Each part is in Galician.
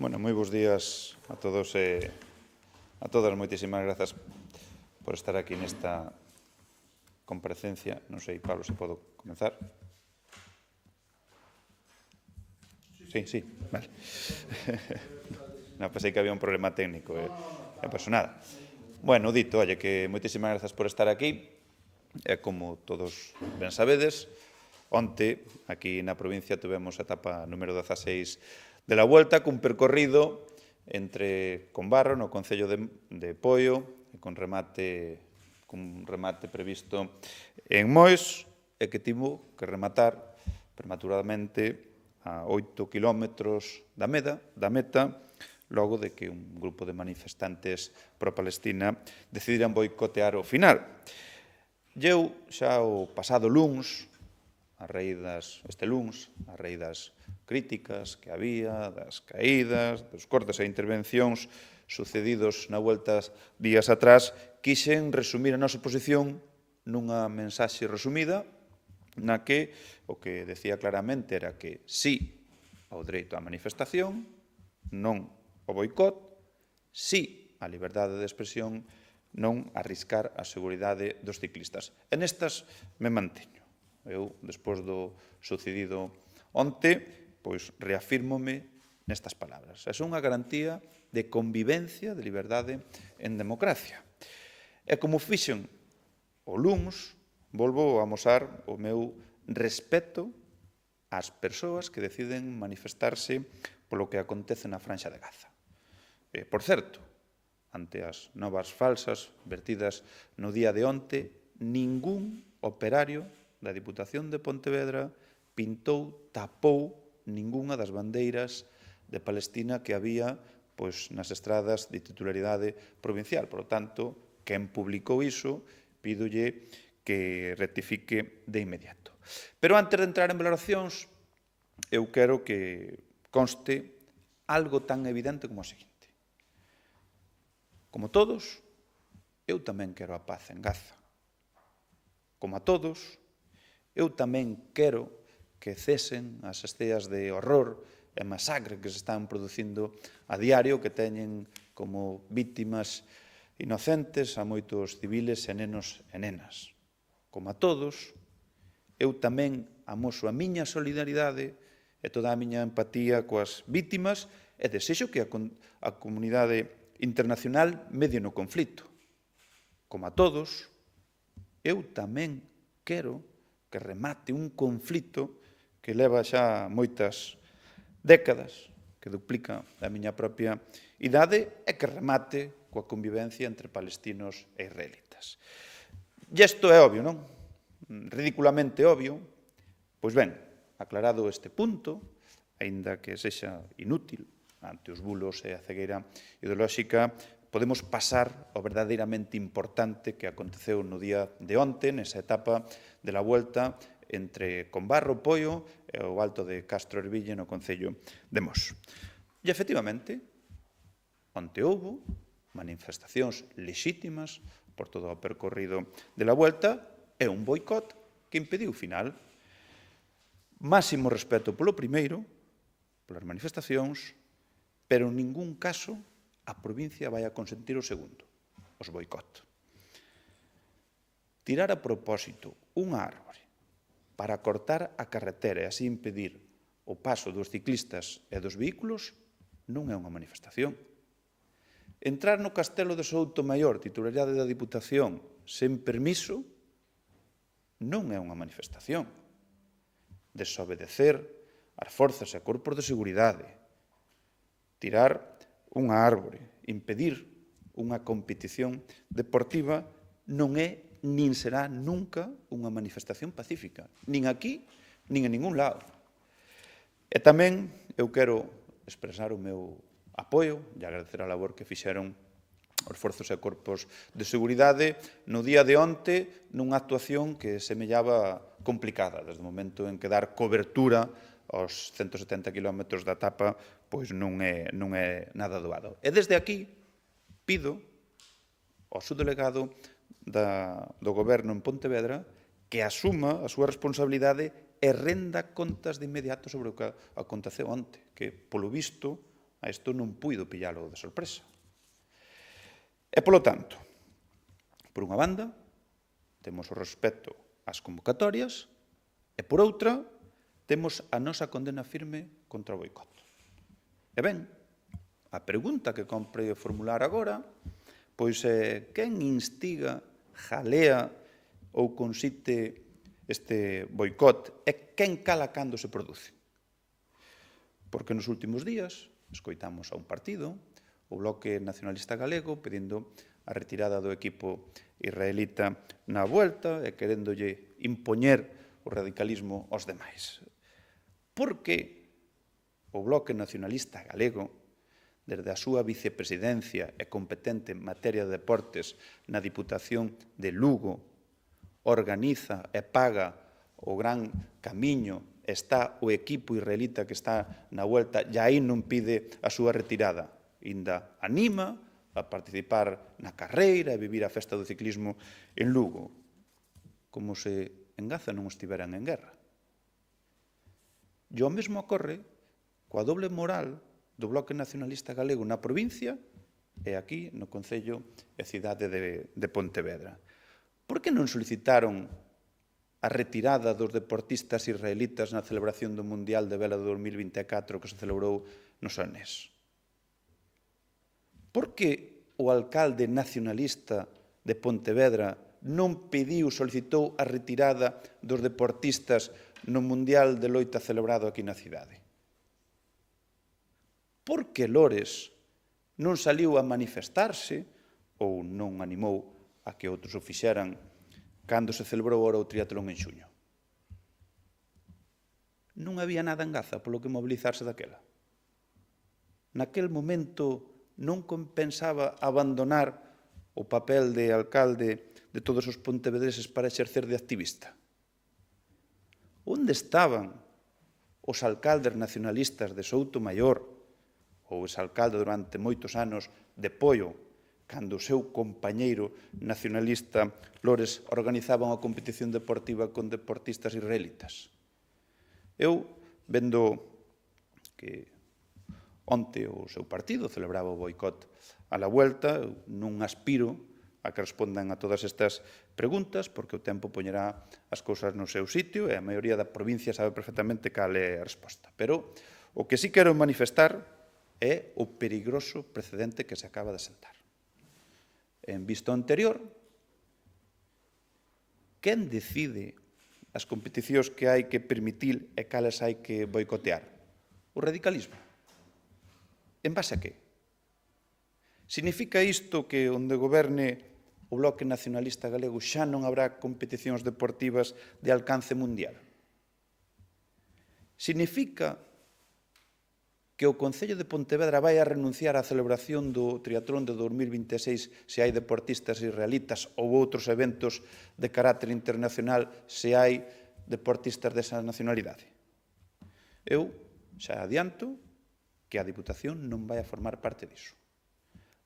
Bueno, moi bons días a todos e a todas. Moitísimas grazas por estar aquí nesta comparecencia. Non sei, Pablo, se podo comenzar. Sí, vale. Non, pensei que había un problema técnico, pues nada. Bueno, dito, oye, que moitísimas grazas por estar aquí. E como todos ben sabedes, onte, aquí na provincia, tuvemos a etapa número 16 de la Vuelta, cun percorrido entre Combarro, no Concello de Poio, e cun remate previsto en Mois, e que tivo que rematar prematuradamente a 8 kilómetros da meta, logo de que un grupo de manifestantes pro-Palestina decidiran boicotear o final. Eu xa o pasado luns, a raíz das críticas que había, das caídas, dos cortes e intervencións sucedidos na Vuelta días atrás, quixen resumir a nosa posición nunha mensaxe resumida, na que o que decía claramente era que sí ao dereito á manifestación, non ao boicot, sí á liberdade de expresión, non arriscar a seguridade dos ciclistas. E nestas me manteño. Eu, despois do sucedido onte, pois reafírmome nestas palabras. É unha garantía de convivencia, de liberdade en democracia. E como fixen o luns, volvo a amosar o meu respeto ás persoas que deciden manifestarse polo que acontece na Franxa de Gaza. Por certo, ante as novas falsas vertidas no día de onte, ningún operario da Diputación de Pontevedra pintou, tapou ningunha das bandeiras de Palestina que había nas estradas de titularidade provincial. Por lo tanto, quen publicou iso, pídolle que rectifique de inmediato. Pero antes de entrar en valoracións, eu quero que conste algo tan evidente como o seguinte. Como todos, eu tamén quero a paz en Gaza. Como a todos, eu tamén quero que cesen as esteas de horror e masacre que se están producindo a diario, que teñen como vítimas inocentes a moitos civiles e nenos e nenas. Como a todos, eu tamén amoso a miña solidaridade e toda a miña empatía coas vítimas e desexo que a comunidade internacional medie no conflito. Como a todos, eu tamén quero que remate un conflito que leva xa moitas décadas, que duplica a miña propia idade, e que remate coa convivencia entre palestinos e israelitas. E isto é obvio, non? Ridiculamente obvio. Pois ben, aclarado este punto, aínda que sexa inútil ante os bulos e a cegueira ideolóxica, podemos pasar ao verdadeiramente importante que aconteceu no día de onte, nesa etapa de la Vuelta entre Combarro, Poio e o Alto de Castro Erville no Concello de Mos. E, efectivamente, onte houbo manifestacións lexítimas por todo o percorrido de la Vuelta e un boicot que impediu o final. Máximo respeto polo primeiro, polas manifestacións, pero en ningún caso a provincia vai a consentir o segundo, os boicot. Tirar a propósito unha árbore para cortar a carretera e así impedir o paso dos ciclistas e dos vehículos non é unha manifestación. Entrar no Castelo de Soutomaior, titularidade da Diputación, sen permiso, non é unha manifestación. Desobedecer as forzas e corpos de seguridade, tirar unha árbore, impedir unha competición deportiva non é nin será nunca unha manifestación pacífica, nin aquí, nin en ningún lado. E tamén eu quero expresar o meu apoio e agradecer a labor que fixeron os forzos e corpos de seguridade no día de onte nunha actuación que semellaba complicada, desde o momento en que dar cobertura aos 170 kilómetros da etapa pois non é nada doado. E desde aquí pido ao subdelegado do Goberno en Pontevedra que asuma a súa responsabilidade e renda contas de inmediato sobre o que aconteceu onte, que, polo visto, A isto non puido pillalo de sorpresa. E, polo tanto, por unha banda, temos o respecto ás convocatorias e, por outra, temos a nosa condena firme contra o boicot. E ben, a pregunta que compre formular agora, pois é quen instiga, jalea ou consiste este boicot e quen cala cando se produce. Porque nos últimos días escoitamos a un partido, o Bloque Nacionalista Galego, pedindo a retirada do equipo israelita na vuelta e queréndolle impoñer o radicalismo aos demais. Porque o Bloque Nacionalista Galego, desde a súa vicepresidencia e competente en materia de deportes na Diputación de Lugo, organiza e paga o gran camiño, está o equipo israelita que está na vuelta e aí non pide a súa retirada. Inda anima a participar na carreira e vivir a festa do ciclismo en Lugo, como se en Gaza non estiveran en guerra. E o mesmo ocorre coa doble moral do Bloque Nacionalista Galego na provincia e aquí no Concello e cidade de Pontevedra. Por que non solicitaron a retirada dos deportistas israelitas na celebración do Mundial de Vela de 2024 que se celebrou no Sanés? Por que o alcalde nacionalista de Pontevedra non pediu, solicitou a retirada dos deportistas no Mundial de Loita celebrado aquí na cidade? Por que Lores non saliu a manifestarse ou non animou a que outros o fixeran cando se celebrou ora o triatlón en xuño? Non había nada en Gaza polo que mobilizarse daquela. Naquel momento non compensaba abandonar o papel de alcalde de todos os pontevedreses para exercer de activista. Onde estaban os alcaldes nacionalistas de Soutomaior ou exalcalde durante moitos anos de Poio, cando o seu compañeiro nacionalista Lores organizaba unha competición deportiva con deportistas israelitas? Eu, vendo que onte o seu partido celebraba o boicot a la vuelta, non aspiro a que respondan a todas estas preguntas, porque o tempo poñerá as cousas no seu sitio e a maioría da provincia sabe perfectamente cal é a resposta. Pero o que sí quero manifestar é o perigoso precedente que se acaba de sentar. En vista anterior, quen decide as competicións que hai que permitir e cales hai que boicotear? O radicalismo. En base a que? Significa isto que onde goberne o Bloque Nacionalista Galego xa non habrá competicións deportivas de alcance mundial? Significa que o Concello de Pontevedra vai a renunciar á celebración do triatlón de 2026 se hai deportistas israelitas ou outros eventos de carácter internacional se hai deportistas desa nacionalidade? Eu xa adianto que a Diputación non vai a formar parte diso.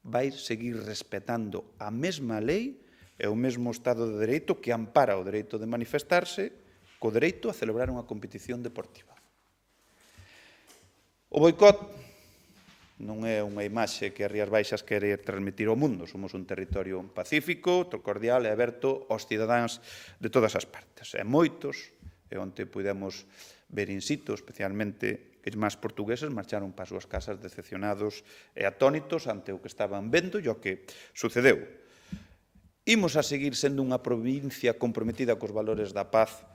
Vai seguir respetando a mesma lei e o mesmo Estado de Dereito que ampara o dereito de manifestarse co dereito a celebrar unha competición deportiva. O boicot non é unha imaxe que a Rías Baixas quere transmitir ao mundo. Somos un territorio pacífico, cordial e aberto aos cidadáns de todas as partes. E moitos, e onte pudemos ver in situ, especialmente que máis portugueses marcharon para as súas casas decepcionados e atónitos ante o que estaban vendo e o que sucedeu. Imos a seguir sendo unha provincia comprometida cos valores da paz,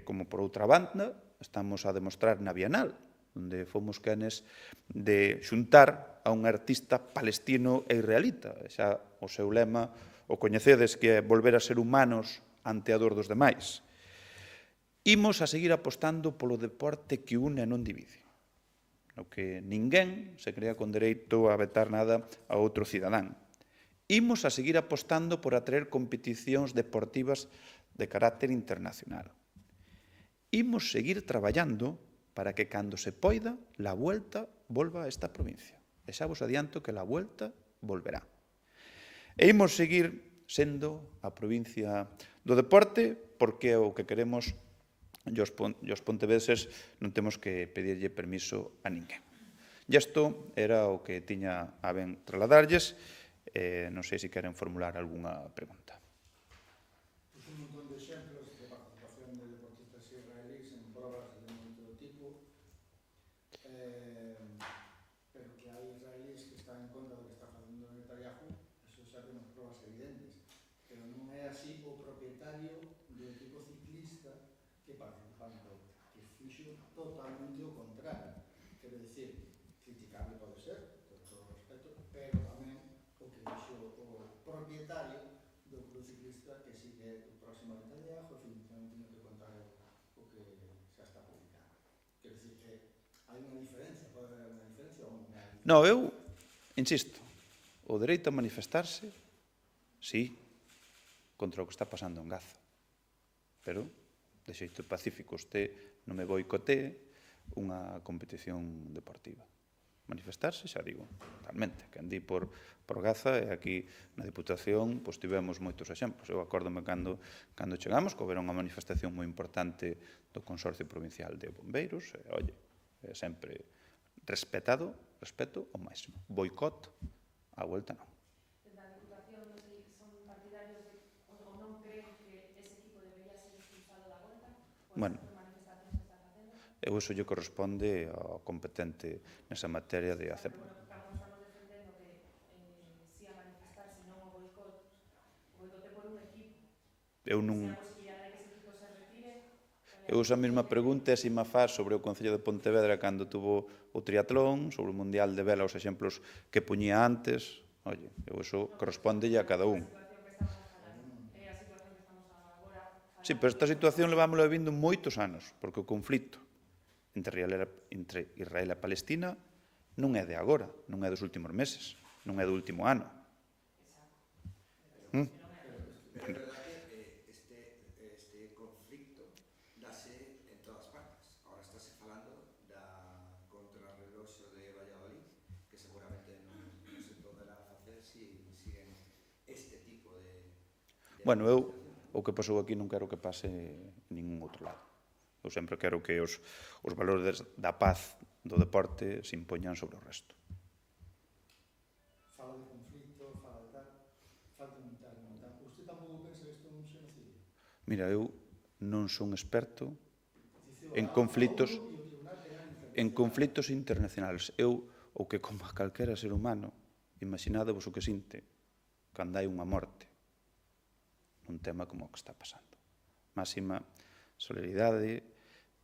como por outra banda, estamos a demostrar na Bienal, onde fomos quenes de xuntar a un artista palestino e israelita. Xa o seu lema o coñecedes, que é volver a ser humanos ante a dor dos demais. Imos a seguir apostando polo deporte que une e non divide, no que ninguén se crea con dereito a vetar nada a outro cidadán. Imos a seguir apostando por atraer competicións deportivas de carácter internacional. Imos seguir traballando para que, cando se poida, la Vuelta volva a esta provincia. E xa vos adianto que la Vuelta volverá. E imos seguir sendo a provincia do deporte, porque o que queremos e os pontevedreses non temos que pedirlle permiso a ninguén. E isto era o que tiña a ben trasladarlles. Non sei se queren formular algunha pregunta. Pues un montón de exemplos de participación de deportistas israelíes en probas de moito tipo, pero que hai israelíes que están en contra do que está facendo Netanyahu, eso xa temos probas evidentes. Pero non é así o propietario do equipo ciclista que participa na volta, que fixo totalmente o contrario. Quero dicir, criticable pode ser, con todo o respeto, pero tamén o que fixo o propietario do club ciclista, que sí que é o próximo a Netanyahu, en fin, tamén teño que contar o que xa está publicado. Quero dicir que hai unha diferencia, pode haber unha diferencia ou non hai? Non, eu insisto, o dereito a manifestarse, sí, contra o que está pasando en Gaza. Pero, de xeito pacífico, non me boicotee unha competición deportiva. Manifestarse, xa digo, totalmente. Quen di por Gaza, e aquí na Diputación tivemos moitos exemplos. Eu acórdome cando chegamos, que houbera unha manifestación moi importante do Consorcio Provincial de Bombeiros, e, oye, sempre respeto ao máximo. Boicot, á vuelta non. Desde a Diputación non sei se son partidarios de, ou non creen que ese equipo debería ser expulsado da volta, por as manifestacións que está facendo. Eu iso lle corresponde ao competente nesa materia de hacer. Bueno, cando estamos defendendo que si a manifestarse non o boicot é por un equipo. Eu non... Se a posibilidade de que ese equipo se retire... Eu uso a mesma pregunta e si me faz sobre o Concello de Pontevedra cando tuvo o triatlón, sobre o Mundial de Vela, os exemplos que puñía antes. Oye, eu iso correspondelle a cada un. É a situación que estamos agora falando. Sí, pero esta situación levámola vindo moitos anos, porque o conflito entre Israel e Palestina non é de agora, non é dos últimos meses, non é do último ano. Pero é verdade que este conflicto dase en todas partes. Ahora estáse falando da contrarreloxo de Valladolid, que seguramente non se poderá facer se siguen este tipo de... Bueno, eu o que pasou aquí non quero que pase en ningún outro lado. Eu sempre quero que os valores da paz do deporte se impoñan sobre o resto. Fala de conflito, fala de tal, falta un tal. Usted tampouco pensa que isto é un xenocidio? Mira, eu non son experto en conflitos internacionales. Eu, o que como a calquera ser humano, imaginadevos o que sinte cando hai unha morte nun tema como o que está pasando. Máxima solidaridade,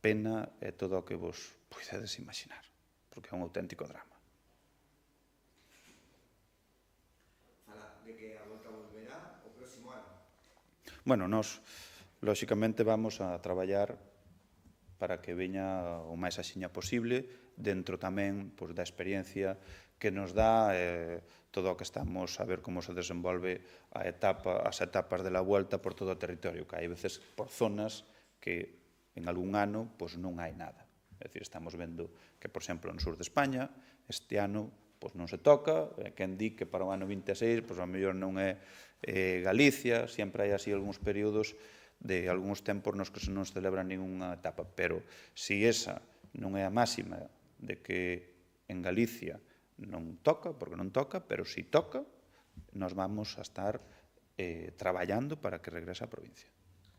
pena e todo o que vos podedes imaginar, porque é un auténtico drama. Fala de que a volta volverá o próximo ano. Bueno, nós, lóxicamente, vamos a traballar para que veña o máis axiña posible, dentro tamén da experiencia que nos dá todo o que estamos a ver como se desenvolve as etapas de la vuelta por todo o territorio, que hai veces por zonas que en algún ano non hai nada. É dicir, estamos vendo que, por exemplo, no sur de España, este ano non se toca, quen di que para o ano 26, a mellor non é Galicia, sempre hai así algúns períodos de algúns tempos nos que non se celebra ninguna etapa, pero se esa non é a máxima de que en Galicia non toca, porque non toca, pero si toca, nos vamos a estar traballando para que regrese a provincia.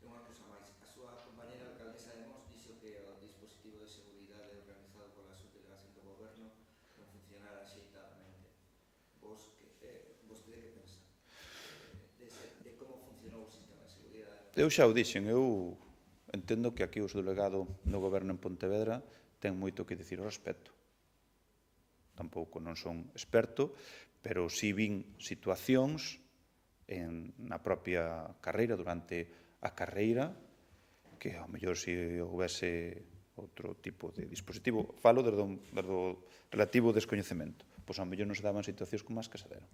Unha cousa máis, a súa compañera alcaldesa de Mos dixo que o dispositivo de seguridade organizado pola subdelegación do goberno non funcionara axeitadamente. Vostede que pensa de como funcionou o sistema de seguridade? Eu xa o dixen, eu entendo que aquí o delegado do goberno en Pontevedra ten moito que dicir ao respecto. Tampouco non son experto, pero si vin situacións na propia carreira, durante a carreira, que ao mellor se houvese outro tipo de dispositivo, falo desde o relativo descoñecemento, pois ao mellor non se daban situacións como as que se deron.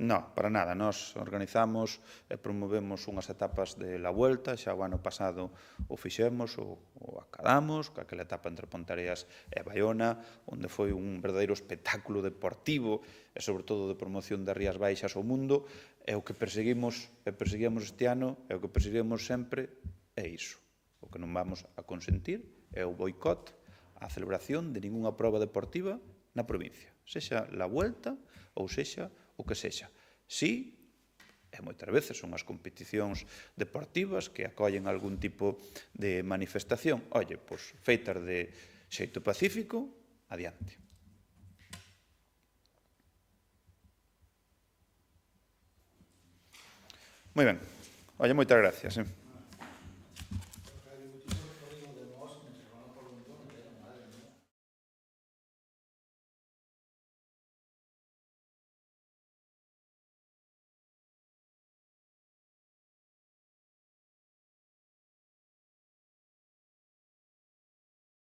No, para nada. Nos organizamos e promovemos unhas etapas de la Vuelta, xa o ano pasado o fixemos, o acadamos, que aquela etapa entre Ponteareas e Baiona, onde foi un verdadeiro espectáculo deportivo e, sobre todo, de promoción das Rías Baixas ao mundo, e o que perseguimos este ano, e o que perseguimos sempre, é iso. O que non vamos a consentir é o boicot á celebración de ningunha proba deportiva na provincia, sexa la Vuelta ou sexa o que sexa. Si, e moitas veces son as competicións deportivas que acollen algún tipo de manifestación, oye, pois feitas de xeito pacífico, adiante. Moi ben, oye, moitas gracias.